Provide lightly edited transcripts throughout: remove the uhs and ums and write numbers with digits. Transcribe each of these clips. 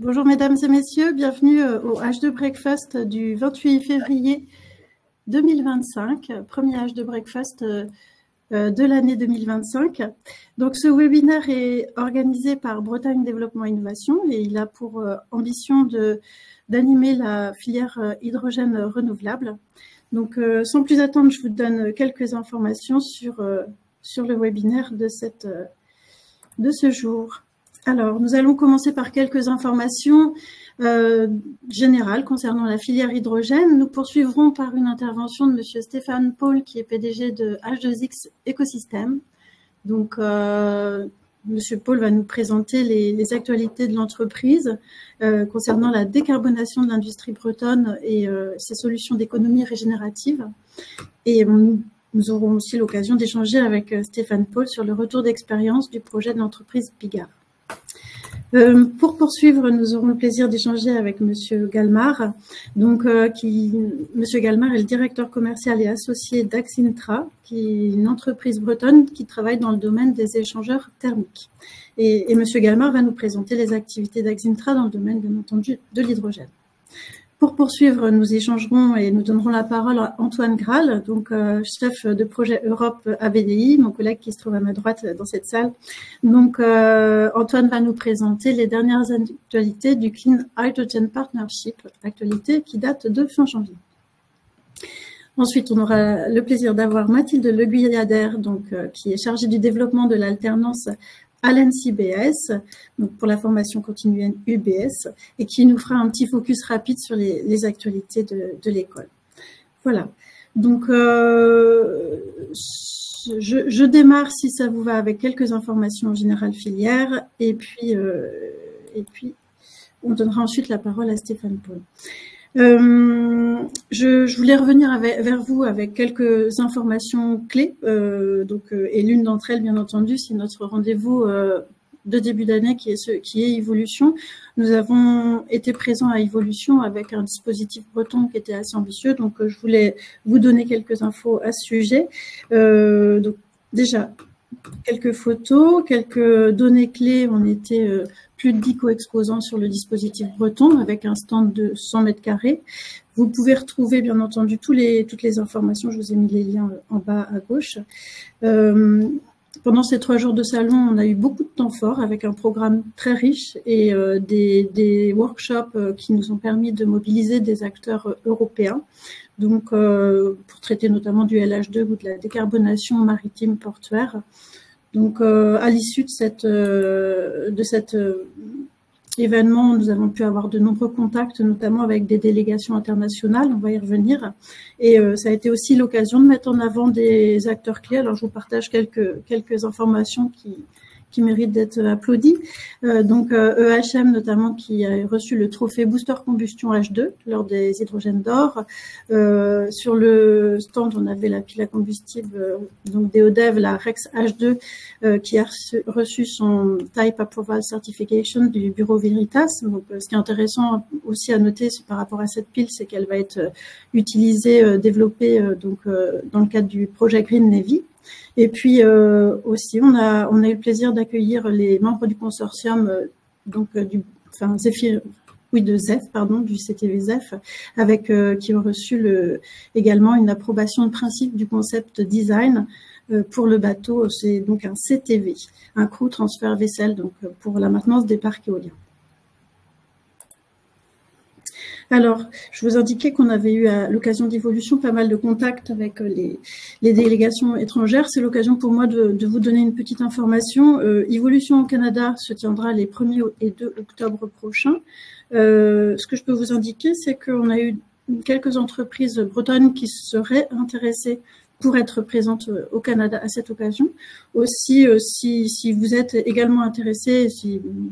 Bonjour mesdames et messieurs, bienvenue au H2 Breakfast du 28 février 2025, premier H2 Breakfast de l'année 2025. Donc ce webinaire est organisé par Bretagne Développement Innovation et il a pour ambition d'animer la filière hydrogène renouvelable. Donc sans plus attendre, je vous donne quelques informations sur le webinaire de ce jour. Alors, nous allons commencer par quelques informations générales concernant la filière hydrogène. Nous poursuivrons par une intervention de M. Stéphane Paul, qui est PDG de H2X Écosystème. Donc, M. Paul va nous présenter les actualités de l'entreprise concernant la décarbonation de l'industrie bretonne et ses solutions d'économie régénérative. Et nous aurons aussi l'occasion d'échanger avec Stéphane Paul sur le retour d'expérience du projet de l'entreprise Bigard. Pour poursuivre, nous aurons le plaisir d'échanger avec Monsieur Galmard. Donc, Monsieur Galmard est le directeur commercial et associé d'Axintra, qui est une entreprise bretonne qui travaille dans le domaine des échangeurs thermiques. Et Monsieur Galmard va nous présenter les activités d'Axintra dans le domaine, bien entendu, de l'hydrogène. Pour poursuivre, nous échangerons et nous donnerons la parole à Antoine Graal, donc chef de projet Europe à BDI, mon collègue qui se trouve à ma droite dans cette salle. Donc Antoine va nous présenter les dernières actualités du Clean Hydrogen Partnership, actualité qui date de fin janvier. Ensuite, on aura le plaisir d'avoir Mathilde Le Guyader, donc qui est chargée du développement de l'alternance à l'NCBS, donc pour la formation continue UBS, et qui nous fera un petit focus rapide sur les actualités de l'école. Voilà. Donc, je démarre, si ça vous va, avec quelques informations générales filières, et puis on donnera ensuite la parole à Stéphane Paul. Je voulais revenir vers vous avec quelques informations clés, et l'une d'entre elles, bien entendu, c'est notre rendez-vous de début d'année qui est Evolution. Nous avons été présents à Evolution avec un dispositif breton qui était assez ambitieux, donc je voulais vous donner quelques infos à ce sujet. Donc déjà, quelques photos, quelques données clés. On était plus de 10 co-exposants sur le dispositif breton avec un stand de 100 mètres carrés. Vous pouvez retrouver, bien entendu, toutes les informations. Je vous ai mis les liens en bas à gauche. Pendant ces 3 jours de salon, on a eu beaucoup de temps fort avec un programme très riche et des workshops qui nous ont permis de mobiliser des acteurs européens. Donc, pour traiter notamment du LH2 ou de la décarbonation maritime portuaire. Donc, à l'issue de cet événement, nous avons pu avoir de nombreux contacts, notamment avec des délégations internationales, on va y revenir. Et ça a été aussi l'occasion de mettre en avant des acteurs clés. Alors, je vous partage quelques informations qui méritent d'être applaudis. Donc, EHM notamment, qui a reçu le trophée Booster Combustion H2 lors des hydrogènes d'or. Sur le stand, on avait la pile à combustible, donc d'EODEV, la Rex H2, qui a reçu son Type Approval Certification du bureau Veritas. Donc, ce qui est intéressant aussi à noter par rapport à cette pile, c'est qu'elle va être utilisée, développée dans le cadre du projet Green Navy. Et puis aussi, on a eu le plaisir d'accueillir les membres du consortium de ZEF, du CTV ZEF, qui ont reçu également une approbation de principe du concept design pour le bateau. C'est donc un CTV, un crew transfert vaisselle, donc pour la maintenance des parcs éoliens. Alors, je vous indiquais qu'on avait eu à l'occasion d'Evolution pas mal de contacts avec les délégations étrangères. C'est l'occasion pour moi de vous donner une petite information. Evolution au Canada se tiendra les 1er et 2 octobre prochains. Ce que je peux vous indiquer, c'est qu'on a eu quelques entreprises bretonnes qui seraient intéressées pour être présente au Canada à cette occasion. Aussi, si vous êtes également intéressé,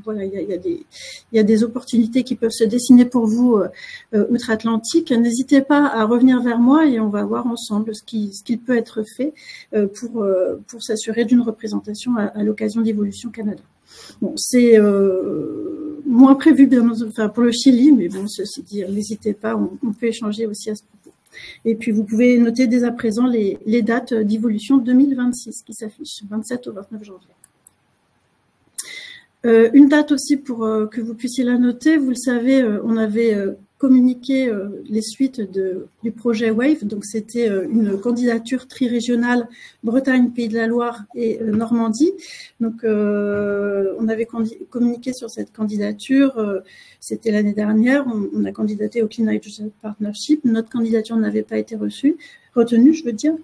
voilà, il y a des opportunités qui peuvent se dessiner pour vous outre-Atlantique, n'hésitez pas à revenir vers moi et on va voir ensemble ce qu'il peut être fait pour s'assurer d'une représentation à l'occasion d'Evolution Canada. Bon, c'est moins prévu pour le Chili, mais bon, ceci dit, n'hésitez pas, on peut échanger aussi à ce propos. Et puis, vous pouvez noter dès à présent les dates d'Evolution 2026 qui s'affichent, 27 au 29 janvier. Une date aussi pour que vous puissiez la noter. Vous le savez, on avait communiqué les suites du projet WAVE. Donc, c'était une candidature tri-régionale Bretagne, Pays de la Loire et Normandie. Donc, on avait communiqué sur cette candidature. C'était l'année dernière. On a candidaté au Clean Hydrogen Partnership. Notre candidature n'avait pas été retenue, je veux dire.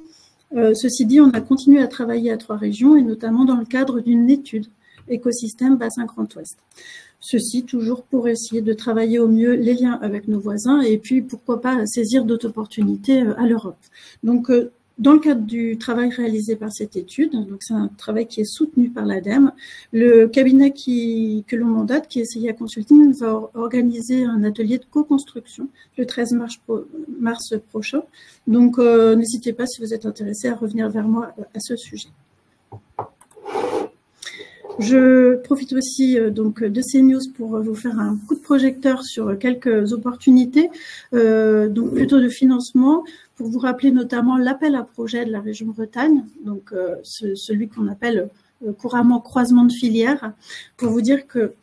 Ceci dit, on a continué à travailler à 3 régions et notamment dans le cadre d'une étude écosystème bassin Grand Ouest. Ceci toujours pour essayer de travailler au mieux les liens avec nos voisins et puis pourquoi pas saisir d'autres opportunités à l'Europe. Donc dans le cadre du travail réalisé par cette étude, donc c'est un travail qui est soutenu par l'ADEME, le cabinet que l'on mandate, qui est CIA Consulting, va organiser un atelier de co-construction le 13 mars prochain. Donc n'hésitez pas si vous êtes intéressé à revenir vers moi à ce sujet. Je profite aussi donc de ces news pour vous faire un coup de projecteur sur quelques opportunités, donc plutôt de financement, pour vous rappeler notamment l'appel à projet de la région Bretagne, donc celui qu'on appelle couramment croisement de filières, pour vous dire que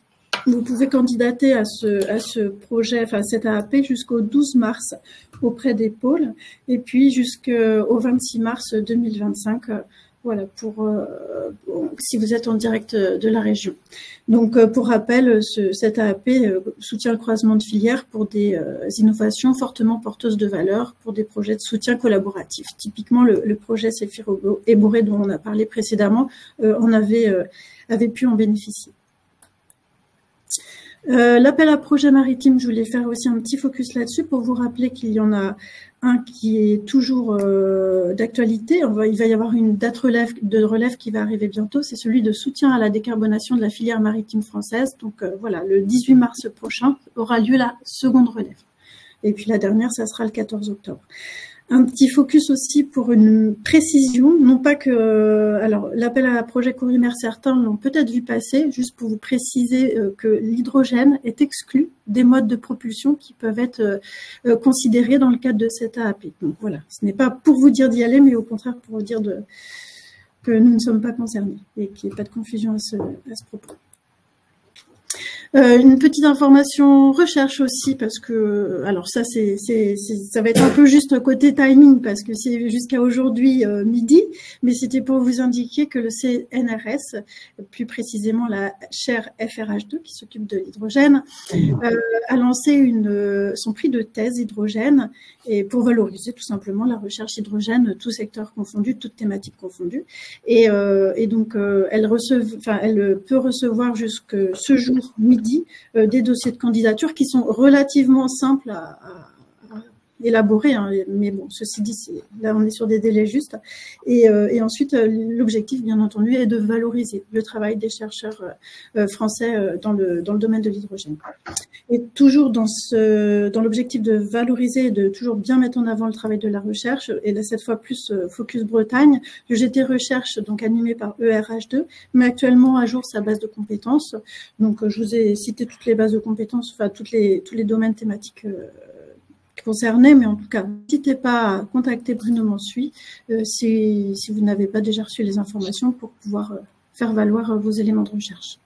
vous pouvez candidater à ce projet, enfin cette AAP jusqu'au 12 mars auprès des pôles, et puis jusqu'au 26 mars 2025. Voilà, si vous êtes en direct de la région. Donc, pour rappel, cette AAP soutient le croisement de filières pour des innovations fortement porteuses de valeur, pour des projets de soutien collaboratif. Typiquement, le projet Séphir et Boré, dont on a parlé précédemment, avait pu en bénéficier. L'appel à projet maritime, je voulais faire aussi un petit focus là-dessus pour vous rappeler qu'il y en a un qui est toujours d'actualité. Il va y avoir une date de relève qui va arriver bientôt. C'est celui de soutien à la décarbonation de la filière maritime française. Donc voilà, le 18 mars prochain aura lieu la seconde relève. Et puis la dernière, ça sera le 14 octobre. Un petit focus aussi pour une précision, non pas que... Alors, l'appel à projet Courimer, certains l'ont peut-être vu passer, juste pour vous préciser que l'hydrogène est exclu des modes de propulsion qui peuvent être considérés dans le cadre de cette AAP. Donc voilà, ce n'est pas pour vous dire d'y aller, mais au contraire pour vous dire que nous ne sommes pas concernés et qu'il n'y ait pas de confusion à ce propos. Une petite information recherche aussi, parce que, alors ça va être un peu juste côté timing, parce que c'est jusqu'à aujourd'hui midi, mais c'était pour vous indiquer que le CNRS, plus précisément la chaire FRH2 qui s'occupe de l'hydrogène, a lancé son prix de thèse hydrogène, et pour valoriser tout simplement la recherche hydrogène, tout secteur confondu, toute thématique confondue, et donc elle peut recevoir jusque ce jour midi des dossiers de candidature qui sont relativement simples à élaborer, hein, mais bon, ceci dit, là on est sur des délais justes, et ensuite l'objectif bien entendu est de valoriser le travail des chercheurs français dans le domaine de l'hydrogène. Et toujours dans l'objectif de valoriser et de toujours bien mettre en avant le travail de la recherche, et là cette fois plus Focus Bretagne, le GT Recherche, donc animé par ERH2, met actuellement à jour sa base de compétences. Donc je vous ai cité toutes les bases de compétences, enfin tous les domaines thématiques concernés, mais en tout cas, n'hésitez pas à contacter Bruno Mansuy si vous n'avez pas déjà reçu les informations pour pouvoir faire valoir vos éléments de recherche.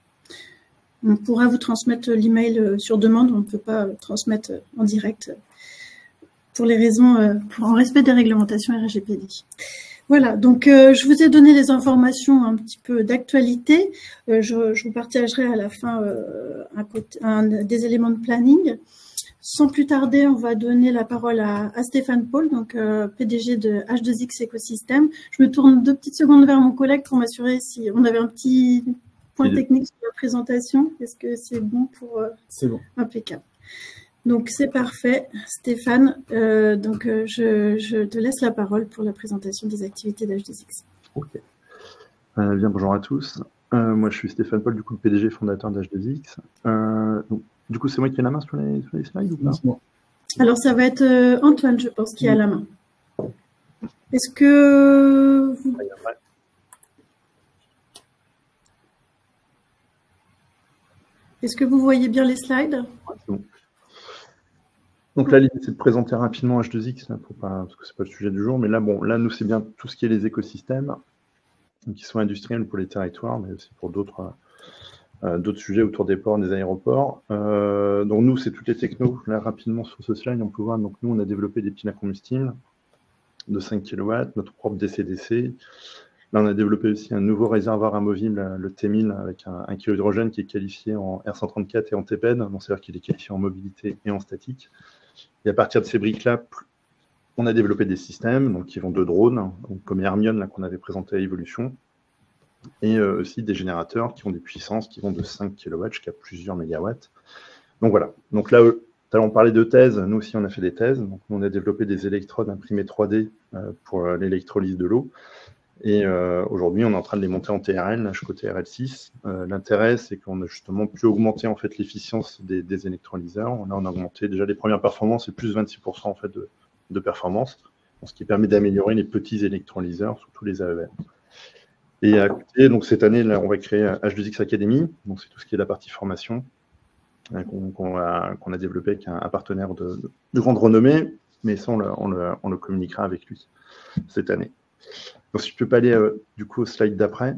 On pourra vous transmettre l'email sur demande, on ne peut pas transmettre en direct pour les raisons, en respect des réglementations RGPD. Voilà, donc je vous ai donné les informations un petit peu d'actualité. Je vous partagerai à la fin des éléments de planning. Sans plus tarder, on va donner la parole à Stéphane Paul, donc PDG de H2X Écosystème. Je me tourne 2 petites secondes vers mon collègue pour m'assurer si on avait un petit point technique sur la présentation. Est-ce que c'est bon pour... C'est bon. Impeccable. Donc, c'est parfait. Stéphane, je te laisse la parole pour la présentation des activités d'H2X. Ok. Bien, bonjour à tous. Moi, je suis Stéphane Paul, du coup, PDG fondateur d'H2X. Du coup, c'est moi qui ai la main sur les slides ou pas? Alors, ça va être Antoine, je pense, qui a la main. Est-ce que... Est-ce que vous voyez bien les slides? Ouais, c'est bon. Donc là, l'idée, c'est de présenter rapidement H2X, là, parce que ce n'est pas le sujet du jour, mais là, bon, là, nous, c'est bien tout ce qui est les écosystèmes, qui sont industriels pour les territoires, mais aussi pour d'autres d'autres sujets autour des ports, des aéroports. Donc nous, c'est toutes les technos. Là, rapidement, sur ce slide, on peut voir, donc nous, on a développé des piles à combustible de 5 kW, notre propre DC-DC. Là, on a développé aussi un nouveau réservoir amovible, le T1000, avec un kilo d'hydrogène qui est qualifié en R134 et en TPED, donc c'est-à-dire qu'il est qualifié en mobilité et en statique. Et à partir de ces briques-là, on a développé des systèmes donc, qui vont de drones, donc, comme Hermione qu'on avait présenté à Evolution, et aussi des générateurs qui ont des puissances qui vont de 5 kW jusqu'à plusieurs mégawatts. Donc voilà. Donc là, on parlait de thèse. Nous aussi, on a fait des thèses. Donc, on a développé des électrodes imprimées 3D pour l'électrolyse de l'eau. Et aujourd'hui, on est en train de les monter en TRL, côté RL6. L'intérêt, c'est qu'on a justement pu augmenter en fait l'efficience des électrolyseurs. Là, on a augmenté déjà les premières performances et plus 26% en fait de performance, ce qui permet d'améliorer les petits électrolyseurs, surtout les AEM. Et à côté, donc cette année, là, on va créer H2X Academy. Donc c'est tout ce qui est la partie formation qu'on a développé avec un partenaire de grande renommée, mais ça, on le communiquera avec lui cette année. Donc, si je peux pas aller du coup au slide d'après.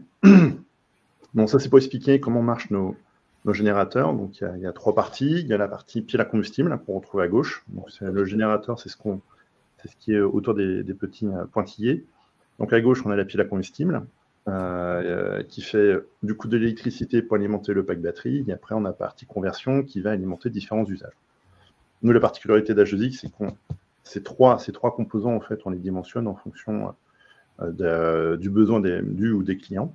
Donc, ça, c'est pour expliquer comment marchent nos générateurs. Donc, il y a 3 parties. Il y a la partie pile à combustible qu'on retrouve à gauche. Donc, le générateur, c'est ce qui est autour des petits pointillés. Donc, à gauche, on a la pile à combustible qui fait du coup de l'électricité pour alimenter le pack batterie. Et après, on a la partie conversion qui va alimenter différents usages. Nous, la particularité d'H2X, c'est qu'on ces trois composants, en fait, on les dimensionne en fonction du besoin du ou des clients.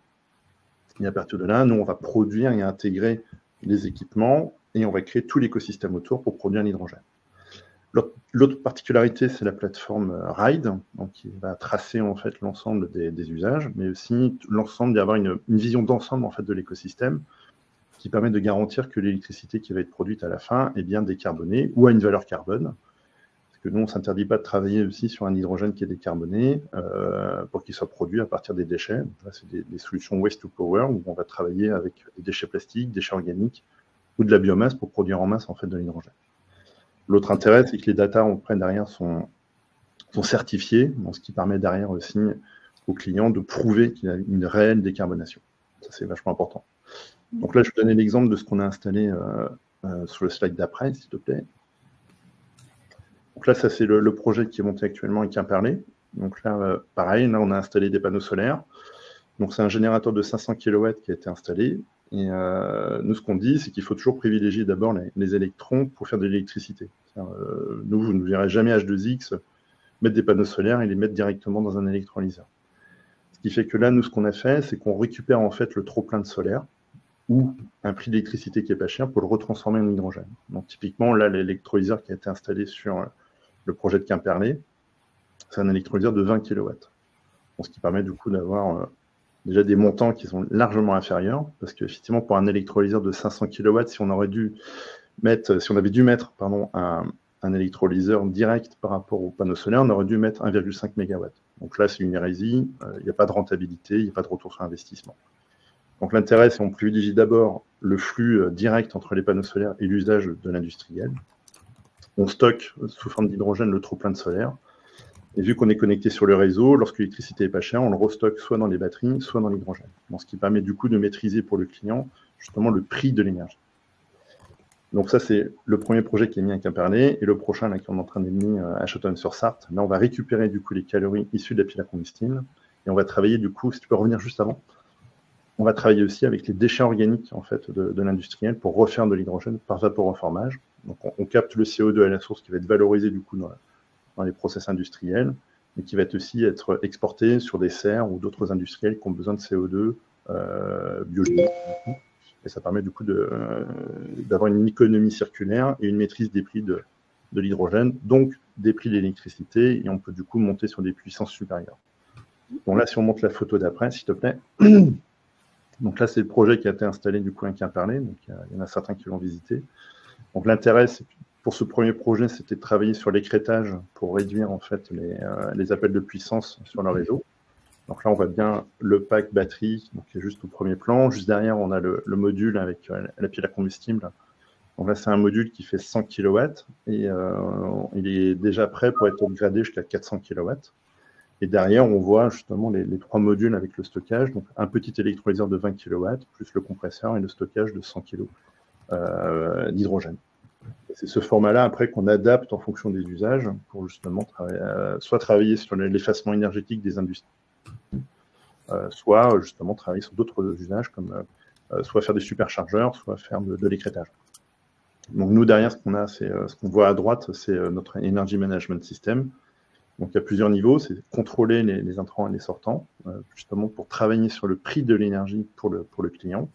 Et à partir de là, nous, on va produire et intégrer les équipements et on va créer tout l'écosystème autour pour produire l'hydrogène. L'autre particularité, c'est la plateforme RIDE, donc qui va tracer en fait l'ensemble des usages, mais aussi l'ensemble, d'avoir une vision d'ensemble en fait de l'écosystème qui permet de garantir que l'électricité qui va être produite à la fin est bien décarbonée ou à une valeur carbone. Que nous, on ne s'interdit pas de travailler aussi sur un hydrogène qui est décarboné pour qu'il soit produit à partir des déchets. Là, c'est des solutions waste to power où on va travailler avec des déchets plastiques, déchets organiques ou de la biomasse pour produire en masse en fait de l'hydrogène. L'autre intérêt, c'est que les datas on prend derrière sont certifiées, ce qui permet derrière aussi aux clients de prouver qu'il y a une réelle décarbonation. Ça, c'est vachement important. Donc là, je vais vous donner l'exemple de ce qu'on a installé sur le slide d'après, s'il te plaît. Donc là, ça, c'est le projet qui est monté actuellement avec Quimperlé. Donc là, pareil, là, on a installé des panneaux solaires. Donc, c'est un générateur de 500 kW qui a été installé. Et nous, ce qu'on dit, c'est qu'il faut toujours privilégier d'abord les électrons pour faire de l'électricité. Nous, vous ne verrez jamais H2X mettre des panneaux solaires et les mettre directement dans un électrolyseur. Ce qui fait que là, nous, ce qu'on a fait, c'est qu'on récupère en fait le trop-plein de solaire ou un prix d'électricité qui est pas cher pour le retransformer en hydrogène. Donc, typiquement, là, l'électrolyseur qui a été installé sur le projet de Quimperlé, c'est un électrolyseur de 20 kW. Ce qui permet du coup d'avoir déjà des montants qui sont largement inférieurs, parce qu'effectivement, pour un électrolyseur de 500 kW, si on avait dû mettre un électrolyseur direct par rapport au panneau solaire, on aurait dû mettre 1,5 MW. Donc là, c'est une hérésie, il n'y a pas de rentabilité, il n'y a pas de retour sur investissement. Donc l'intérêt, c'est qu'on privilégie d'abord le flux direct entre les panneaux solaires et l'usage de l'industriel. On stocke sous forme d'hydrogène le trop-plein de solaire. Et vu qu'on est connecté sur le réseau, lorsque l'électricité n'est pas chère, on le restocke soit dans les batteries, soit dans l'hydrogène. Ce qui permet du coup de maîtriser pour le client justement le prix de l'énergie. Donc ça, c'est le premier projet qui est mis à Quimperlé. Et le prochain là, qui est en train d'être mis à Châtillon-sur-Sarthe. Là, on va récupérer du coup les calories issues de la pile à combustible. Et on va travailler du coup, si tu peux revenir juste avant, on va travailler aussi avec les déchets organiques en fait, de l'industriel pour refaire de l'hydrogène par vaporeformage. Donc on capte le CO2 à la source qui va être valorisé du coup dans les process industriels, mais qui va aussi être exporté sur des serres ou d'autres industriels qui ont besoin de CO2 biogénique. Et ça permet du coup d'avoir une économie circulaire et une maîtrise des prix de l'hydrogène, donc des prix de l'électricité, et on peut du coup monter sur des puissances supérieures. Bon là, si on monte la photo d'après, s'il te plaît. Donc là, c'est le projet qui a été installé du coup à Quimperlé, donc il y en a certains qui l'ont visité. Donc l'intérêt, pour ce premier projet, c'était de travailler sur l'écrêtage pour réduire en fait les appels de puissance sur le réseau. Donc là, on voit bien le pack batterie, donc qui est juste au premier plan. Juste derrière, on a le module avec la pile à combustible. Donc là, c'est un module qui fait 100 kW et il est déjà prêt pour être upgradé jusqu'à 400 kW. Et derrière, on voit justement les 3 modules avec le stockage, donc un petit électrolyseur de 20 kW, plus le compresseur et le stockage de 100 kg d'hydrogène. C'est ce format-là, après, qu'on adapte en fonction des usages pour justement soit travailler sur l'effacement énergétique des industries, soit justement travailler sur d'autres usages, comme soit faire des superchargeurs, soit faire de l'écrêtage. Donc nous, derrière, ce qu'on a, c'est ce qu'on voit à droite, c'est notre Energy Management System. Donc il y a plusieurs niveaux, c'est contrôler les entrants et les sortants, justement pour travailler sur le prix de l'énergie pour le client.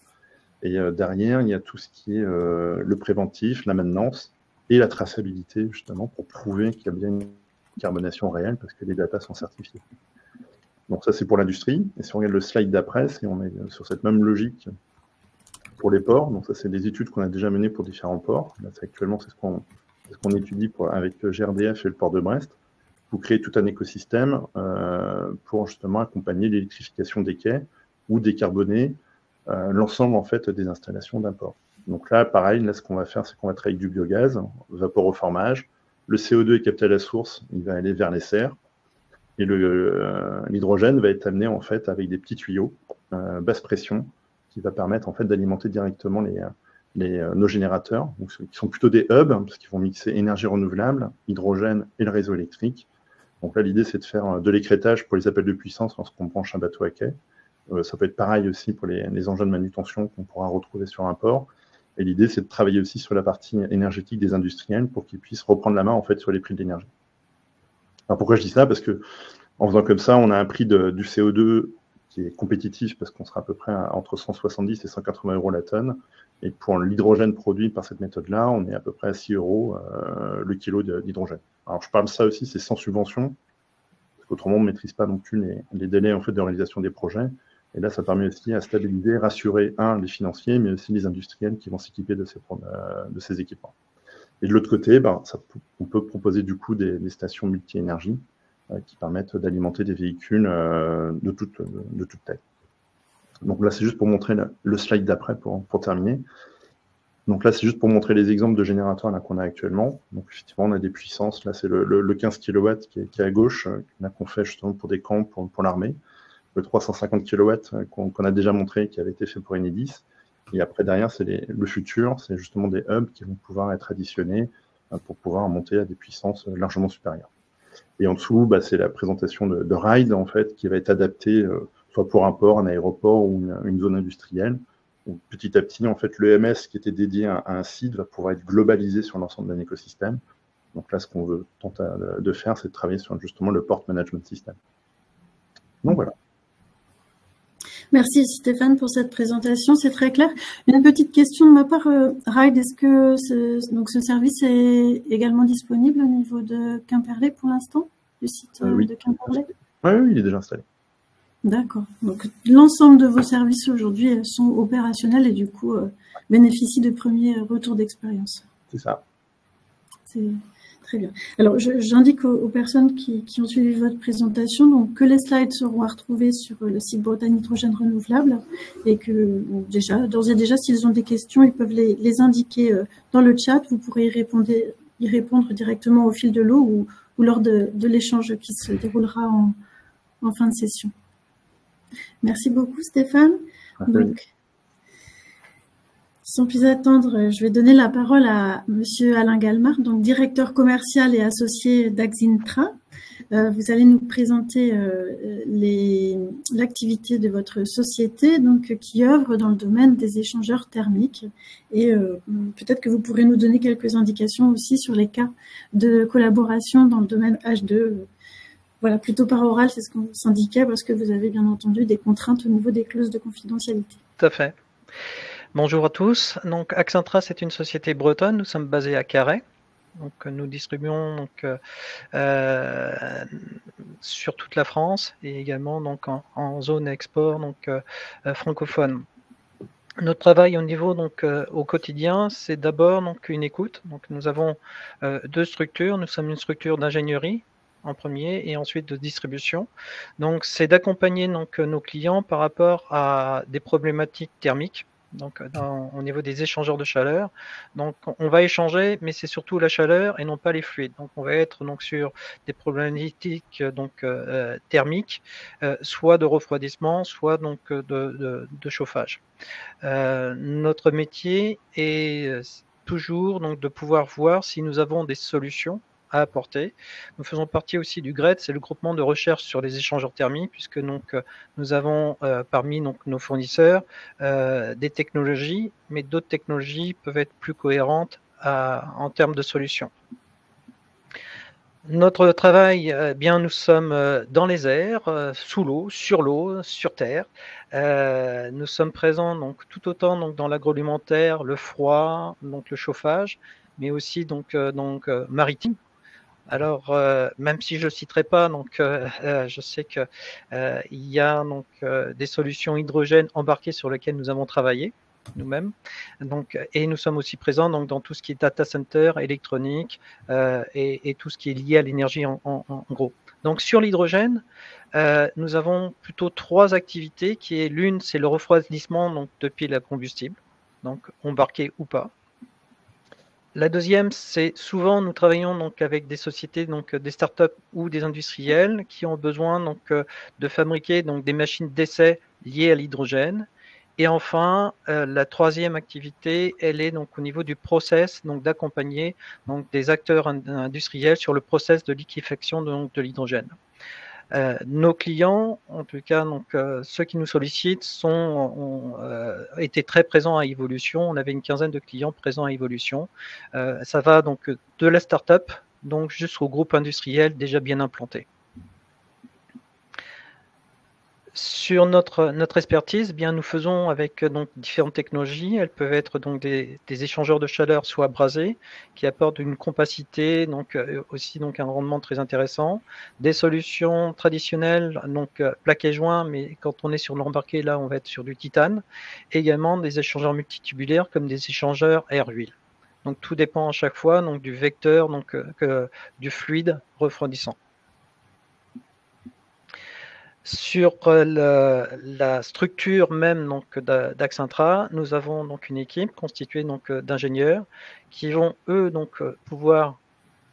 Et derrière, il y a tout ce qui est le préventif, la maintenance et la traçabilité, justement, pour prouver qu'il y a bien une carbonation réelle, parce que les datas sont certifiées. Donc ça, c'est pour l'industrie. Et si on regarde le slide d'après, on est sur cette même logique pour les ports. Donc ça, c'est des études qu'on a déjà menées pour différents ports. Là, actuellement, c'est ce qu'on étudie avec GRDF et le port de Brest. Vous créez tout un écosystème pour justement accompagner l'électrification des quais ou décarboner l'ensemble en fait des installations d'un port. Donc là, pareil, là, ce qu'on va faire, c'est qu'on va travailler avec du biogaz, vaporoformage. Le CO2 est capté à la source, il va aller vers les serres. Et l'hydrogène va être amené en fait avec des petits tuyaux basse pression qui va permettre en fait d'alimenter directement nos générateurs, donc, qui sont plutôt des hubs, parce qu'ils vont mixer énergie renouvelable, hydrogène et le réseau électrique. Donc là, l'idée, c'est de faire de l'écrêtage pour les appels de puissance lorsqu'on branche un bateau à quai. Ça peut être pareil aussi pour les engins de manutention qu'on pourra retrouver sur un port. Et l'idée, c'est de travailler aussi sur la partie énergétique des industriels pour qu'ils puissent reprendre la main en fait sur les prix de l'énergie. Alors pourquoi je dis ça? Parce que en faisant comme ça, on a un prix du CO2 qui est compétitif parce qu'on sera à peu près entre 170 et 180 euros la tonne. Et pour l'hydrogène produit par cette méthode-là, on est à peu près à 6 euros le kilo d'hydrogène. Alors je parle de ça aussi, c'est sans subvention, parce qu'autrement on ne maîtrise pas non plus les délais en fait, de réalisation des projets. Et là, ça permet aussi à stabiliser, rassurer, les financiers, mais aussi les industriels qui vont s'équiper de ces équipements. Et de l'autre côté, on peut proposer du coup des stations multi-énergie qui permettent d'alimenter des véhicules de toute taille. Donc là, c'est juste pour montrer le slide d'après pour terminer. Donc là, c'est juste pour montrer les exemples de générateurs qu'on a actuellement. Donc effectivement, on a des puissances. Là, c'est le 15 kW qui est à gauche, qu'on fait justement pour des camps, pour l'armée. Le 350 kW qu'on a déjà montré, qui avait été fait pour Enedis. Et après, derrière, c'est le futur, c'est justement des hubs qui vont pouvoir être additionnés pour pouvoir monter à des puissances largement supérieures. Et en dessous, c'est la présentation de RIDE, en fait, qui va être adaptée soit pour un port, un aéroport ou une zone industrielle. Donc, petit à petit, en fait, l'EMS qui était dédié à un site va pouvoir être globalisé sur l'ensemble d'un écosystème. Donc là, ce qu'on veut tenter de faire, c'est de travailler sur justement le Port Management System. Donc voilà. Merci Stéphane pour cette présentation, c'est très clair. Une petite question de ma part, RIDE, est-ce que ce service est également disponible au niveau de Quimperlé pour l'instant, du site oui. de Quimperlé? Oui, il est déjà installé. D'accord. Donc l'ensemble de vos services aujourd'hui sont opérationnels et du coup bénéficient de premiers retours d'expérience. C'est ça. C'est très bien. Alors, j'indique aux personnes qui ont suivi votre présentation donc, que les slides seront à retrouver sur le site Bretagne Hydrogène Renouvelable et que, d'ores et déjà, s'ils ont des questions, ils peuvent les indiquer dans le chat. Vous pourrez y répondre directement au fil de l'eau ou lors de l'échange qui se déroulera en fin de session. Merci beaucoup, Stéphane. Donc, sans plus attendre, je vais donner la parole à Monsieur Alain Galmard, donc directeur commercial et associé d'Axintra. Vous allez nous présenter l'activité de votre société, donc qui œuvre dans le domaine des échangeurs thermiques. Et peut-être que vous pourrez nous donner quelques indications aussi sur les cas de collaboration dans le domaine H2. Voilà, plutôt par oral, c'est ce qu'on s'indiquait, parce que vous avez bien entendu des contraintes au niveau des clauses de confidentialité. Tout à fait. Bonjour à tous. Donc, Axiantra, c'est une société bretonne. Nous sommes basés à Carhaix. Donc, nous distribuons sur toute la France et également donc en zone export francophone. Notre travail au niveau au quotidien, c'est d'abord une écoute. Donc, nous avons deux structures. Nous sommes une structure d'ingénierie en premier et ensuite de distribution. Donc, c'est d'accompagner nos clients par rapport à des problématiques thermiques. donc au niveau des échangeurs de chaleur. Donc on va échanger, mais c'est surtout la chaleur et non pas les fluides. Donc on va être donc sur des problématiques donc thermiques, soit de refroidissement, soit donc de chauffage. Notre métier est toujours donc de pouvoir voir si nous avons des solutions à apporter. Nous faisons partie aussi du GRET, c'est le groupement de recherche sur les échangeurs thermiques, puisque donc nous avons parmi donc nos fournisseurs des technologies, mais d'autres technologies peuvent être plus cohérentes en termes de solutions. Notre travail, bien, nous sommes dans les airs, sous l'eau, sur terre. Nous sommes présents donc tout autant donc dans l'agroalimentaire, le froid, donc le chauffage, mais aussi donc maritime. Alors, même si je ne citerai pas, donc je sais que il y a donc des solutions hydrogène embarquées sur lesquelles nous avons travaillé nous-mêmes. Donc, et nous sommes aussi présents donc dans tout ce qui est data center, électronique et tout ce qui est lié à l'énergie en gros. Donc, sur l'hydrogène, nous avons plutôt 3 activités. Qui est l'une, c'est le refroidissement donc de piles à combustible, donc embarqué ou pas. La deuxième, c'est souvent nous travaillons donc avec des sociétés, donc des startups ou des industriels qui ont besoin donc de fabriquer donc des machines d'essai liées à l'hydrogène. Et enfin, la troisième activité, elle est donc au niveau du process, donc d'accompagner donc des acteurs industriels sur le process de liquéfaction de l'hydrogène. Nos clients, en tout cas donc, ceux qui nous sollicitent, ont été très présents à Evolution. On avait une quinzaine de clients présents à Evolution. Ça va donc de la start-up donc jusqu'au groupe industriel déjà bien implanté. Sur notre expertise, bien, nous faisons avec donc différentes technologies. Elles peuvent être donc des échangeurs de chaleur, soit brasés, qui apportent une compacité, donc aussi donc un rendement très intéressant. Des solutions traditionnelles, donc plaqué joint, mais quand on est sur l'embarqué, là, on va être sur du titane. Et également des échangeurs multitubulaires comme des échangeurs air-huile. Donc tout dépend à chaque fois donc du vecteur, donc du fluide refroidissant. Sur la structure même d'Axintra, nous avons donc une équipe constituée donc d'ingénieurs qui vont eux donc pouvoir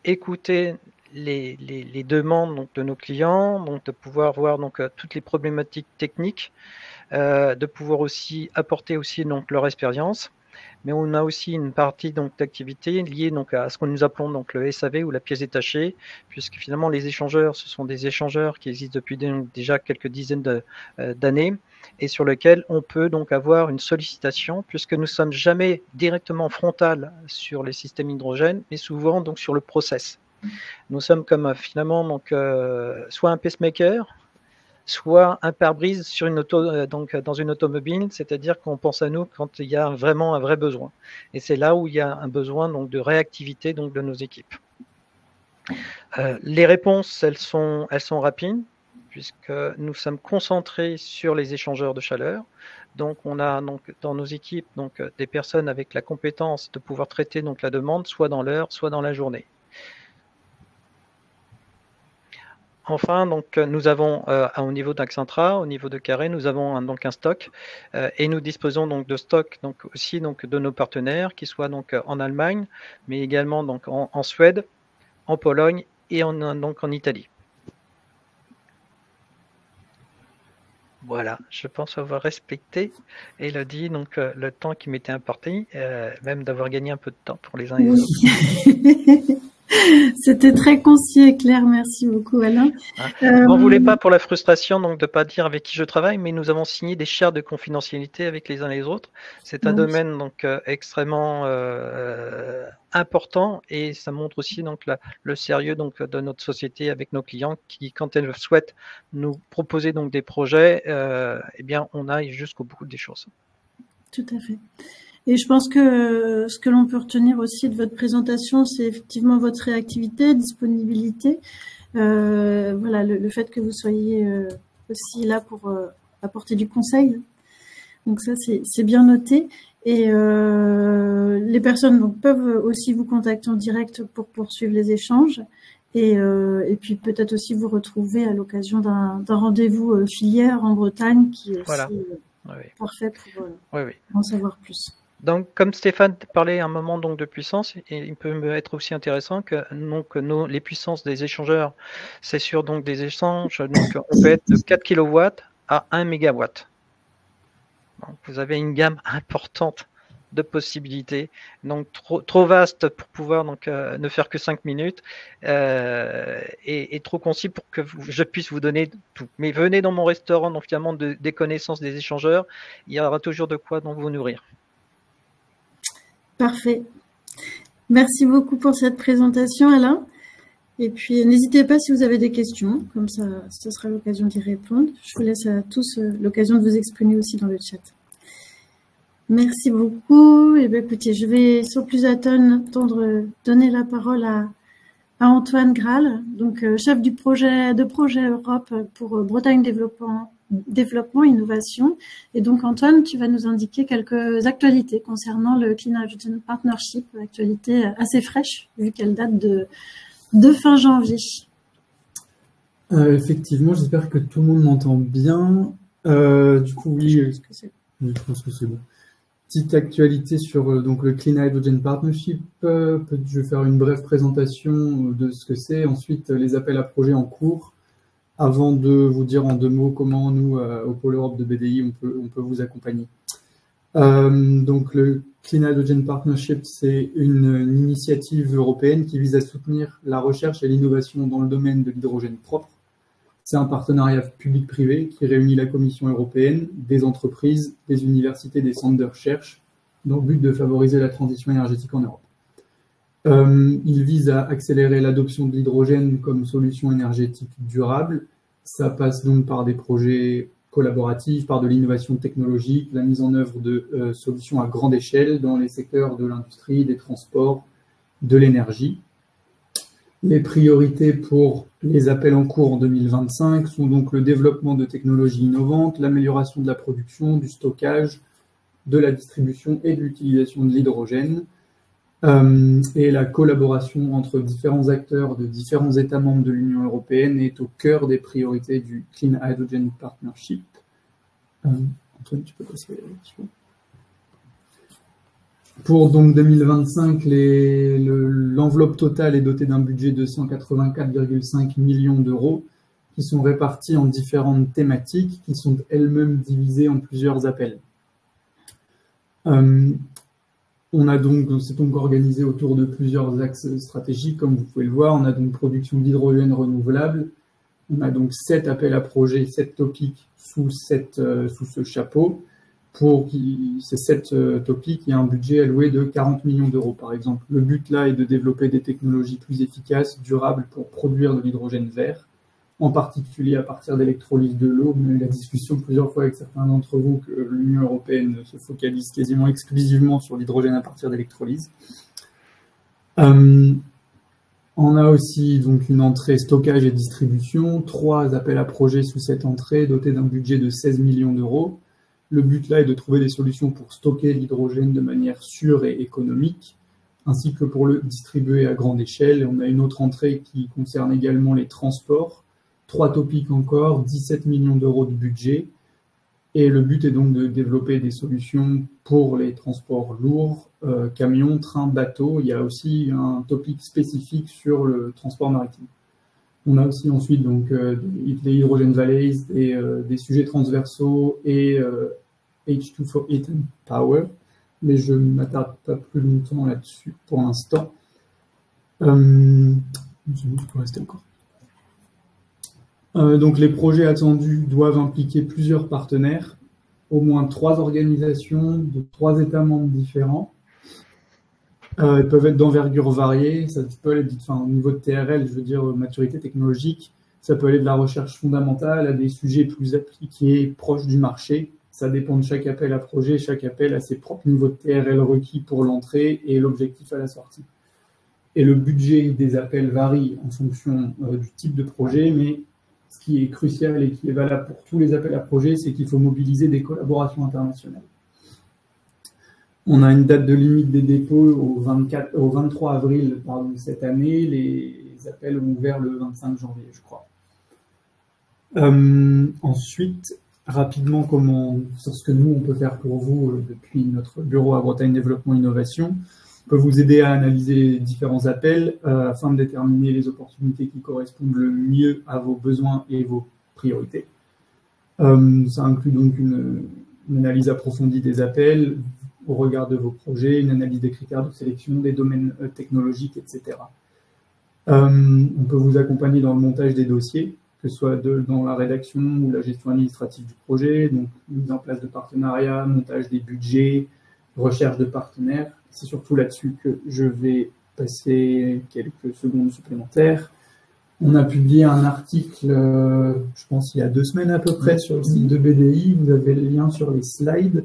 écouter les demandes donc de nos clients, donc de pouvoir voir donc toutes les problématiques techniques, de pouvoir aussi apporter aussi donc leur expérience. Mais on a aussi une partie d'activité liée donc à ce que nous appelons donc le SAV ou la pièce détachée, puisque finalement les échangeurs, ce sont des échangeurs qui existent depuis déjà quelques dizaines d'années et sur lesquels on peut donc avoir une sollicitation, puisque nous ne sommes jamais directement frontal sur les systèmes hydrogène, mais souvent donc sur le process. Nous sommes comme finalement donc soit un pacemaker, soit un pare-brise sur donc dans une automobile, c'est-à-dire qu'on pense à nous quand il y a vraiment un vrai besoin. Et c'est là où il y a un besoin donc de réactivité donc de nos équipes. Les réponses, elles sont rapides, puisque nous sommes concentrés sur les échangeurs de chaleur. Donc on a donc dans nos équipes donc des personnes avec la compétence de pouvoir traiter donc la demande, soit dans l'heure, soit dans la journée. Enfin, donc, nous avons au niveau d'Axintra, au niveau de Carré, nous avons donc un stock et nous disposons donc de stock donc aussi donc de nos partenaires qui soient donc en Allemagne, mais également donc en Suède, en Pologne et donc en Italie. Voilà, je pense avoir respecté, Elodie, donc le temps qui m'était imparti, même d'avoir gagné un peu de temps pour les uns et les autres. C'était très concis et clair, merci beaucoup Alain. On ne voulait pas pour la frustration donc de ne pas dire avec qui je travaille, mais nous avons signé des chartes de confidentialité avec les uns et les autres. C'est un domaine donc extrêmement important et ça montre aussi donc le sérieux donc de notre société avec nos clients qui, quand elles souhaitent nous proposer donc des projets, eh bien on aille jusqu'au bout des choses. Tout à fait. Et je pense que ce que l'on peut retenir aussi de votre présentation, c'est effectivement votre réactivité, disponibilité. Voilà, le fait que vous soyez aussi là pour apporter du conseil. Donc ça, c'est bien noté. Et les personnes donc, peuvent aussi vous contacter en direct pour poursuivre les échanges. Et puis peut-être aussi vous retrouver à l'occasion d'un rendez-vous filière en Bretagne qui est aussi... Voilà. parfait pour Oui. en savoir plus. Donc, comme Stéphane parlait un moment donc de puissance, et il peut être aussi intéressant que donc, les puissances des échangeurs, c'est sur donc des échanges, donc on peut être de 4 kW à 1 MW. Donc, vous avez une gamme importante de possibilités, donc trop vaste pour pouvoir donc ne faire que 5 minutes et trop concis pour que je puisse vous donner tout. Mais venez dans mon restaurant, donc finalement des connaissances des échangeurs, il y aura toujours de quoi donc vous nourrir. Parfait. Merci beaucoup pour cette présentation, Alain. Et puis, n'hésitez pas si vous avez des questions, comme ça, ce sera l'occasion d'y répondre. Je vous laisse à tous l'occasion de vous exprimer aussi dans le chat. Merci beaucoup. Et bien, écoutez, je vais sans plus attendre donner la parole à Antoine Graal, donc chef de projet Europe pour Bretagne Développement Innovation. Et donc, Antoine, tu vas nous indiquer quelques actualités concernant le Clean Hydrogen Partnership, actualité assez fraîche, vu qu'elle date de fin janvier. Effectivement, j'espère que tout le monde m'entend bien. Du coup, oui, je pense que c'est bon. Petite actualité sur donc, le Clean Hydrogen Partnership. Je vais faire une brève présentation de ce que c'est. Ensuite, les appels à projets en cours. Avant de vous dire en 2 mots comment nous, au Pôle Europe de BDI, on peut vous accompagner. Donc, le Clean Hydrogen Partnership, c'est une initiative européenne qui vise à soutenir la recherche et l'innovation dans le domaine de l'hydrogène propre. C'est un partenariat public-privé qui réunit la Commission européenne, des entreprises, des universités, des centres de recherche, dans le but de favoriser la transition énergétique en Europe. Il vise à accélérer l'adoption de l'hydrogène comme solution énergétique durable. Ça passe donc par des projets collaboratifs, par de l'innovation technologique, la mise en œuvre de solutions à grande échelle dans les secteurs de l'industrie, des transports, de l'énergie. Les priorités pour les appels en cours en 2025 sont donc le développement de technologies innovantes, l'amélioration de la production, du stockage, de la distribution et de l'utilisation de l'hydrogène, et la collaboration entre différents acteurs de différents États membres de l'Union européenne est au cœur des priorités du Clean Hydrogen Partnership. Antoine, tu peux passer là-dessus. Pour donc 2025, l'enveloppe totale est dotée d'un budget de 184,5 millions d'euros qui sont répartis en différentes thématiques qui sont elles-mêmes divisées en plusieurs appels. C'est donc organisé autour de plusieurs axes stratégiques, comme vous pouvez le voir. On a donc production d'hydrogène renouvelable. On a donc 7 appels à projets, 7 topics sous ce chapeau. Pour ces 7 topics, il y a un budget alloué de 40 millions d'euros, par exemple. Le but là est de développer des technologies plus efficaces, durables pour produire de l'hydrogène vert, en particulier à partir d'électrolyse de l'eau. On a eu la discussion plusieurs fois avec certains d'entre vous que l'Union européenne se focalise quasiment exclusivement sur l'hydrogène à partir d'électrolyse. On a aussi donc une entrée stockage et distribution, 3 appels à projets sous cette entrée, dotés d'un budget de 16 millions d'euros. Le but là est de trouver des solutions pour stocker l'hydrogène de manière sûre et économique, ainsi que pour le distribuer à grande échelle. Et on a une autre entrée qui concerne également les transports, 3 topics encore, 17 millions d'euros de budget. Et le but est donc de développer des solutions pour les transports lourds, camions, trains, bateaux. Il y a aussi un topic spécifique sur le transport maritime. On a aussi ensuite donc les hydrogen valleys, des sujets transversaux et H2 for Heat and Power, mais je ne m'attarde pas plus longtemps là-dessus pour l'instant. Je peux rester encore. Donc les projets attendus doivent impliquer plusieurs partenaires, au moins 3 organisations de 3 États membres différents. Ils peuvent être d'envergure variée, ça peut aller au niveau de TRL, je veux dire maturité technologique, ça peut aller de la recherche fondamentale à des sujets plus appliqués, proches du marché. Ça dépend de chaque appel à projet, chaque appel a ses propres niveaux de TRL requis pour l'entrée et l'objectif à la sortie. Et le budget des appels varie en fonction du type de projet, mais ce qui est crucial et qui est valable pour tous les appels à projets, c'est qu'il faut mobiliser des collaborations internationales. On a une date de limite des dépôts au 23 avril cette année. Les appels ont ouvert le 25 janvier, je crois. Ensuite, rapidement sur ce que nous, on peut faire pour vous depuis notre bureau à Bretagne Développement Innovation. On peut vous aider à analyser différents appels afin de déterminer les opportunités qui correspondent le mieux à vos besoins et vos priorités. Ça inclut donc une analyse approfondie des appels au regard de vos projets, une analyse des critères de sélection, des domaines technologiques, etc. On peut vous accompagner dans le montage des dossiers, que ce soit dans la rédaction ou la gestion administrative du projet, donc mise en place de partenariats, montage des budgets, recherche de partenaires. C'est surtout là-dessus que je vais passer quelques secondes supplémentaires. On a publié un article, je pense il y a 2 semaines à peu près, sur le site de BDI. Vous avez le lien sur les slides.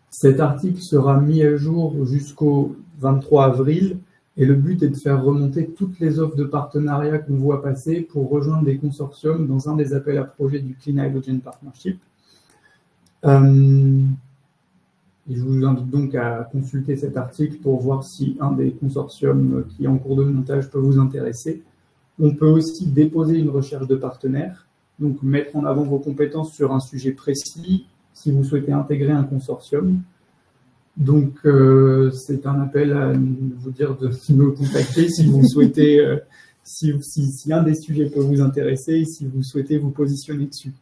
Cet article sera mis à jour jusqu'au 23 avril. Et le but est de faire remonter toutes les offres de partenariat qu'on voit passer pour rejoindre des consortiums dans un des appels à projets du Clean Hydrogen Partnership. Et je vous invite donc à consulter cet article pour voir si un des consortiums qui est en cours de montage peut vous intéresser. On peut aussi déposer une recherche de partenaires, donc mettre en avant vos compétences sur un sujet précis si vous souhaitez intégrer un consortium. Donc, c'est un appel à vous dire de me contacter si vous souhaitez, si un des sujets peut vous intéresser et si vous souhaitez vous positionner dessus.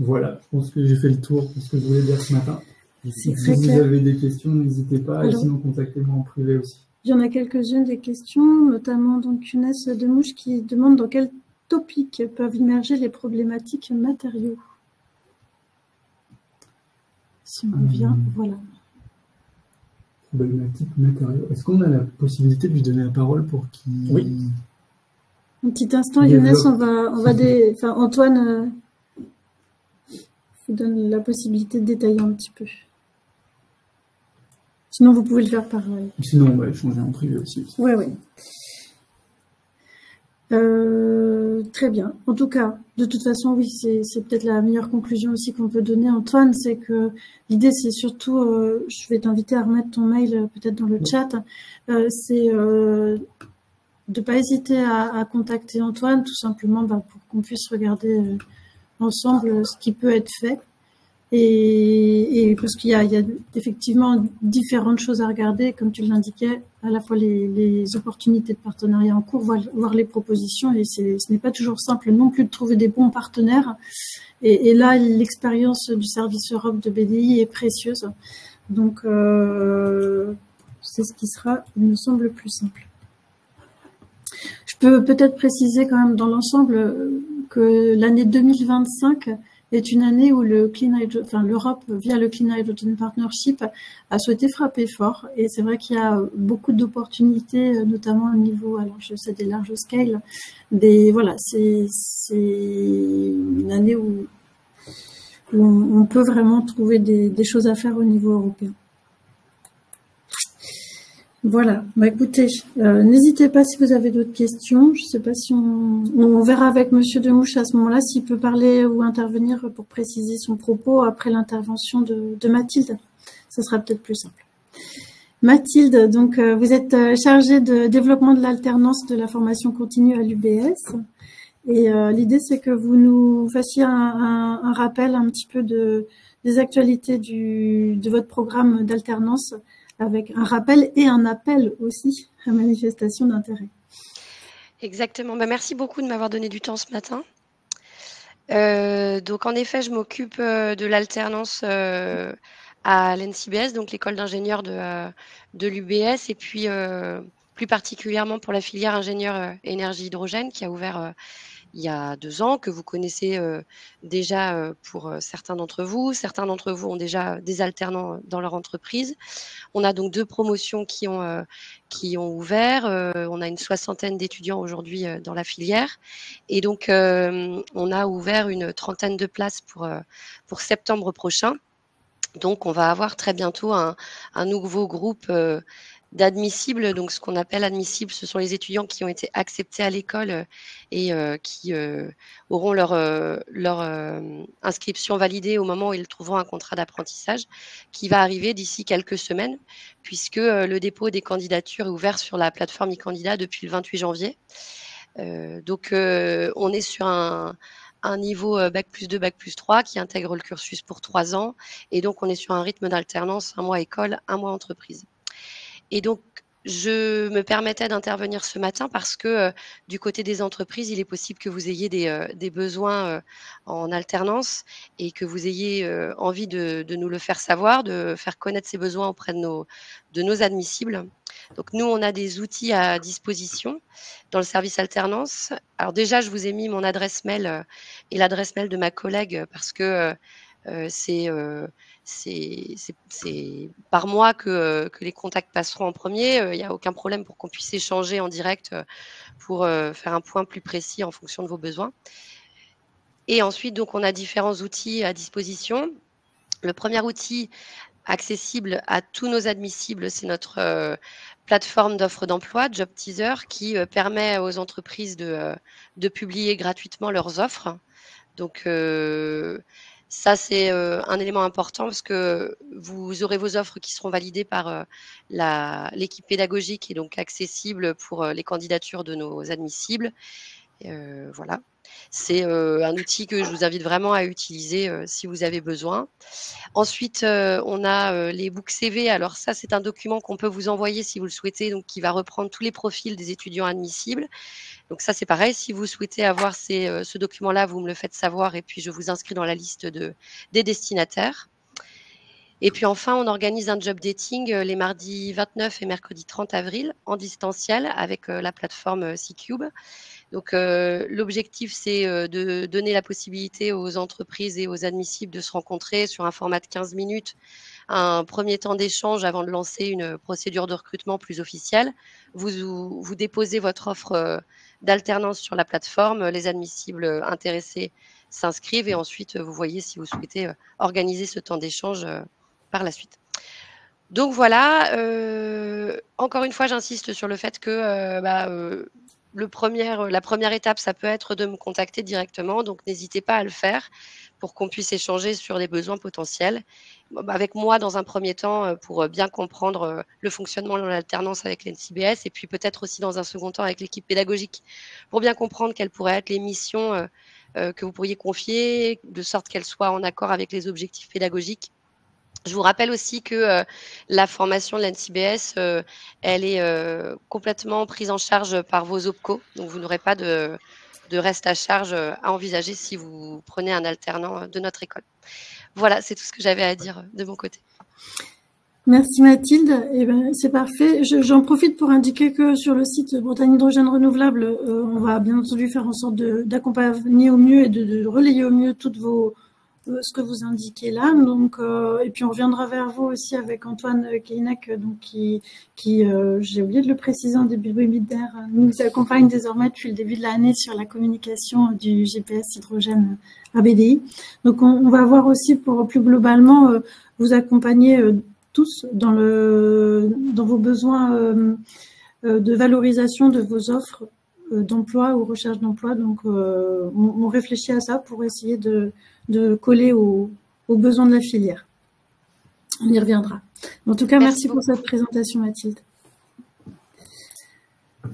Voilà, je pense que j'ai fait le tour de ce que je voulais dire ce matin. Si vous avez des questions, n'hésitez pas, et sinon contactez-moi en privé aussi. Il y en a quelques-unes des questions, notamment donc Younes Demouche qui demande dans quel topic peuvent immerger les problématiques matériaux. Si on revient, voilà. Problématique matériaux. Est-ce qu'on a la possibilité de lui donner la parole pour qu'il... Oui. Un petit instant, Younes, Antoine vous donne la possibilité de détailler un petit peu. Sinon, vous pouvez le faire par... Sinon, on va échanger en privé aussi. Oui, oui. Très bien. En tout cas, de toute façon, oui, c'est peut-être la meilleure conclusion aussi qu'on peut donner, Antoine, c'est que l'idée, c'est surtout, je vais t'inviter à remettre ton mail peut-être dans le chat, c'est de ne pas hésiter à contacter Antoine, tout simplement pour qu'on puisse regarder ensemble ce qui peut être fait. Et parce qu'il y a effectivement différentes choses à regarder, comme tu l'indiquais, à la fois les opportunités de partenariat en cours, voir les propositions, et ce n'est pas toujours simple non plus de trouver des bons partenaires. Et là, l'expérience du service Europe de BDI est précieuse. Donc, c'est ce qui sera, il me semble, le plus simple. Je peux peut-être préciser quand même dans l'ensemble que l'année 2025 est une année où l'Europe, via le Clean Hydrogen Partnership, a souhaité frapper fort. Et c'est vrai qu'il y a beaucoup d'opportunités, notamment au niveau, alors je sais, des large scale. Voilà, c'est une année où on peut vraiment trouver des choses à faire au niveau européen. Voilà, écoutez, n'hésitez pas si vous avez d'autres questions. Je ne sais pas si on verra avec Monsieur Demouche à ce moment-là s'il peut parler ou intervenir pour préciser son propos après l'intervention de Mathilde. Ce sera peut-être plus simple. Mathilde, donc vous êtes chargée de développement de l'alternance de la formation continue à l'UBS. Et l'idée, c'est que vous nous fassiez un rappel un petit peu des actualités de votre programme d'alternance, avec un rappel et un appel aussi à manifestation d'intérêt. Exactement. Merci beaucoup de m'avoir donné du temps ce matin. Donc, en effet, je m'occupe de l'alternance à l'NCBS, donc l'école d'ingénieurs de l'UBS, et puis plus particulièrement pour la filière ingénieur énergie hydrogène qui a ouvert il y a 2 ans, que vous connaissez déjà pour certains d'entre vous. Certains d'entre vous ont déjà des alternants dans leur entreprise. On a donc 2 promotions qui ont ouvert. On a une 60aine d'étudiants aujourd'hui dans la filière. Et donc, on a ouvert une 30aine de places pour septembre prochain. Donc, on va avoir très bientôt un nouveau groupe d'admissibles. Donc, ce qu'on appelle admissibles, ce sont les étudiants qui ont été acceptés à l'école et qui auront leur inscription validée au moment où ils trouveront un contrat d'apprentissage qui va arriver d'ici quelques semaines, puisque le dépôt des candidatures est ouvert sur la plateforme e-candidat depuis le 28 janvier. Donc, on est sur un niveau Bac+2, Bac+3 qui intègre le cursus pour 3 ans. Et donc, on est sur un rythme d'alternance, 1 mois école, 1 mois entreprise. Et donc, je me permettais d'intervenir ce matin parce que du côté des entreprises, il est possible que vous ayez des besoins en alternance et que vous ayez envie de nous le faire savoir, de faire connaître ces besoins auprès de nos admissibles. Donc, nous, on a des outils à disposition dans le service alternance. Alors déjà, je vous ai mis mon adresse mail et l'adresse mail de ma collègue parce que c'est par moi que les contacts passeront en premier. Il n'y a aucun problème pour qu'on puisse échanger en direct pour faire un point plus précis en fonction de vos besoins. Et ensuite, donc, on a différents outils à disposition. Le premier outil accessible à tous nos admissibles, c'est notre plateforme d'offres d'emploi, Job Teaser, qui permet aux entreprises de publier gratuitement leurs offres. Donc, ça, c'est un élément important parce que vous aurez vos offres qui seront validées par l'équipe pédagogique et donc accessibles pour les candidatures de nos admissibles. Voilà. C'est un outil que je vous invite vraiment à utiliser si vous avez besoin. Ensuite, on a les book CV. Alors ça, c'est un document qu'on peut vous envoyer si vous le souhaitez, donc qui va reprendre tous les profils des étudiants admissibles. Donc ça, c'est pareil. Si vous souhaitez avoir ce document-là, vous me le faites savoir et puis je vous inscris dans la liste des destinataires. Et puis enfin, on organise un job dating les mardis 29 et mercredi 30 avril en distanciel avec la plateforme C-Cube. Donc, l'objectif, c'est de donner la possibilité aux entreprises et aux admissibles de se rencontrer sur un format de 15 minutes, un premier temps d'échange avant de lancer une procédure de recrutement plus officielle. Vous déposez votre offre d'alternance sur la plateforme, les admissibles intéressés s'inscrivent et ensuite, vous voyez si vous souhaitez organiser ce temps d'échange par la suite. Donc voilà, encore une fois, j'insiste sur le fait que la première étape, ça peut être de me contacter directement. Donc, n'hésitez pas à le faire pour qu'on puisse échanger sur des besoins potentiels. Avec moi, dans un premier temps, pour bien comprendre le fonctionnement de l'alternance avec l'NCBS et puis peut-être aussi dans un second temps avec l'équipe pédagogique pour bien comprendre quelles pourraient être les missions que vous pourriez confier, de sorte qu'elles soient en accord avec les objectifs pédagogiques. Je vous rappelle aussi que la formation de l'NCBS, elle est complètement prise en charge par vos OPCO. Donc, vous n'aurez pas de reste à charge à envisager si vous prenez un alternant de notre école. Voilà, c'est tout ce que j'avais à dire de mon côté. Merci Mathilde. Eh ben, c'est parfait. J'en profite pour indiquer que sur le site Bretagne Hydrogène Renouvelable, on va bien entendu faire en sorte d'accompagner au mieux et de relayer au mieux toutes ce que vous indiquez là. Donc, et puis on reviendra vers vous aussi avec Antoine Keinec, donc qui j'ai oublié de le préciser en début de webinaire, nous accompagne désormais depuis le début de l'année sur la communication du GPS hydrogène à BDI. Donc on va voir aussi pour plus globalement vous accompagner tous dans vos besoins de valorisation de vos offres d'emploi ou recherche d'emploi. Donc on réfléchit à ça pour essayer de coller aux besoins de la filière. On y reviendra. En tout cas, merci pour cette présentation, Mathilde.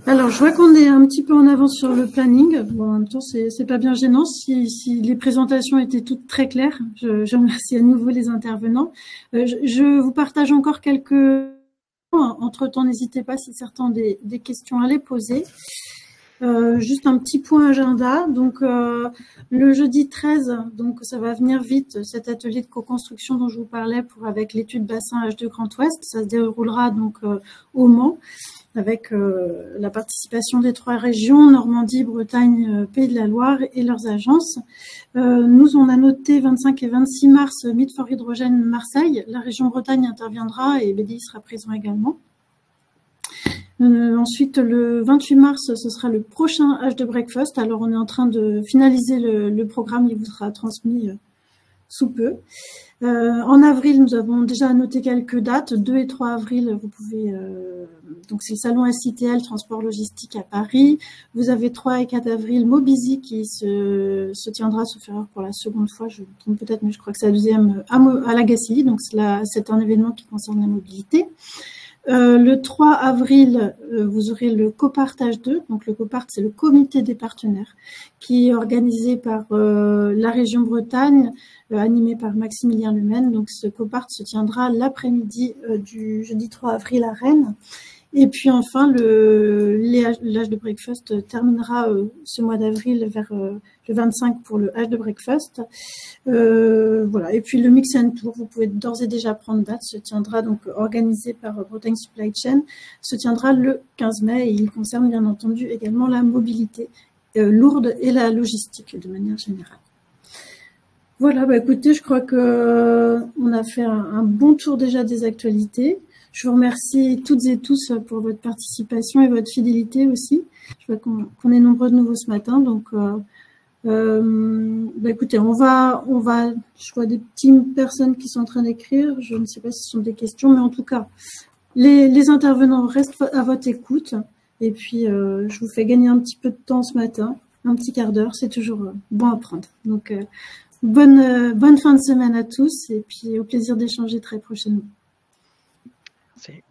Alors, je vois qu'on est un petit peu en avance sur le planning. Bon, en même temps, c'est pas bien gênant si les présentations étaient toutes très claires. Je remercie à nouveau les intervenants. Je vous partage encore quelques... Entre-temps, n'hésitez pas si certains ont des questions à les poser. Juste un petit point agenda. Donc, le jeudi 13, donc ça va venir vite, cet atelier de co-construction dont je vous parlais avec l'étude bassin H2 Grand Ouest. Ça se déroulera donc au Mans avec la participation des 3 régions, Normandie, Bretagne, Pays de la Loire et leurs agences. Nous, on a noté 25 et 26 mars, Meet for Hydrogène Marseille. La région Bretagne interviendra et BDI sera présent également. Ensuite, le 28 mars, ce sera le prochain H2 Breakfast. Alors, on est en train de finaliser le programme, il vous sera transmis sous peu. En avril, nous avons déjà noté quelques dates. 2 et 3 avril, vous pouvez... donc, c'est le salon SITL, Transport Logistique à Paris. Vous avez 3 et 4 avril, Mobizy qui se tiendra, sauf erreur, pour la seconde fois. Je me trompe peut-être, mais je crois que c'est la deuxième à Lagacilly. Donc, c'est un événement qui concerne la mobilité. Le 3 avril, vous aurez le COPART H2. Donc, le COPART, c'est le comité des partenaires qui est organisé par la région Bretagne, animé par Maximilien Lemaine. Donc, ce COPART se tiendra l'après-midi du jeudi 3 avril à Rennes. Et puis enfin, l'H de Breakfast terminera ce mois d'avril vers le 25 pour le H de Breakfast. Voilà. Et puis le Mix and Tour, vous pouvez d'ores et déjà prendre date, se tiendra donc organisé par Bretagne Supply Chain, se tiendra le 15 mai et il concerne bien entendu également la mobilité lourde et la logistique de manière générale. Voilà, bah écoutez, je crois que on a fait un bon tour déjà des actualités. Je vous remercie toutes et tous pour votre participation et votre fidélité aussi. Je vois qu'on est nombreux de nouveau ce matin. Donc, bah écoutez, je vois des petites personnes qui sont en train d'écrire. Je ne sais pas si ce sont des questions, mais en tout cas, les intervenants restent à votre écoute. Et puis, je vous fais gagner un petit peu de temps ce matin, un petit quart d'heure. C'est toujours bon à prendre. Donc, bonne fin de semaine à tous et puis au plaisir d'échanger très prochainement. Merci.